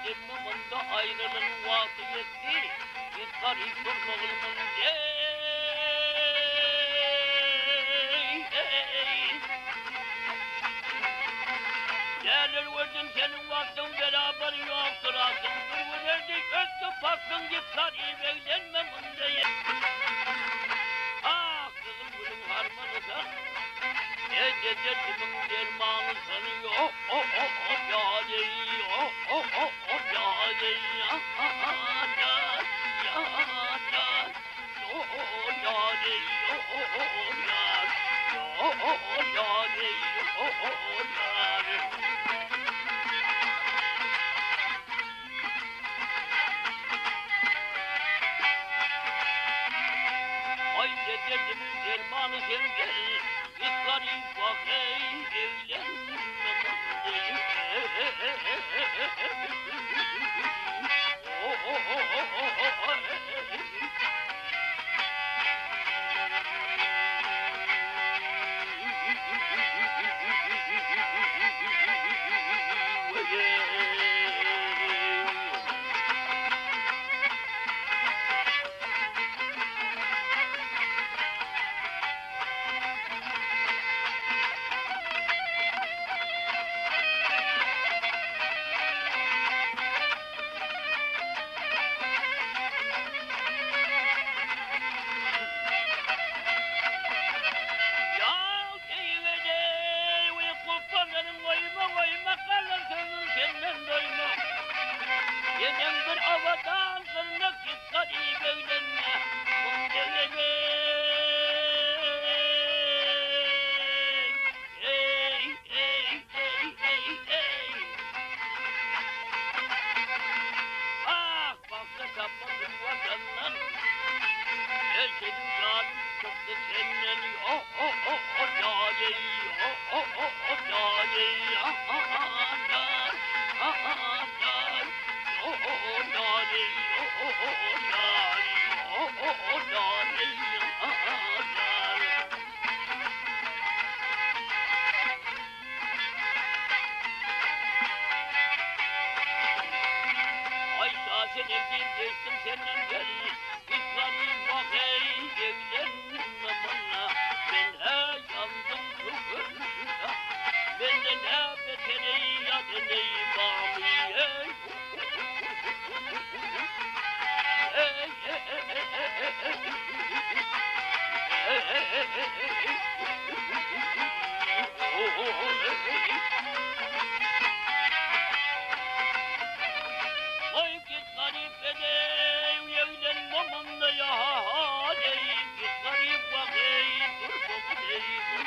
Evlenmeminde ayrılığın vakı yetti. Bir garip bir oğlumun Gelir verdim senin vaktin beraber yoktur asıldır. Bu verdik öttü paktın gitler evlenmeminde Ah kızım gülüm harmanısan Dedecimin dermanı sanıyor Yâley Yâley Ay dedecimin dermanı sen gel Git garip bak ey evlenmem deyim Ya deyivede kurtlarının koyma kalır sözün senden doyma Yenen bir avadan kırnak git garip evlenme Kundevede Ah baksa tapmadım vatandan Senin canın çıktı senden Yâley Ayşe sen evden geçtim senden gel İslam'ın bak ey evlenme bana Ben he yandım çok ölümde Benden he beteri ya deney bami Oy git garip edeyim evlenmem da ya deyim Git garip bakayım dur baba deyim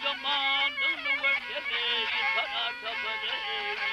Zamanını vermeli sana tabanı.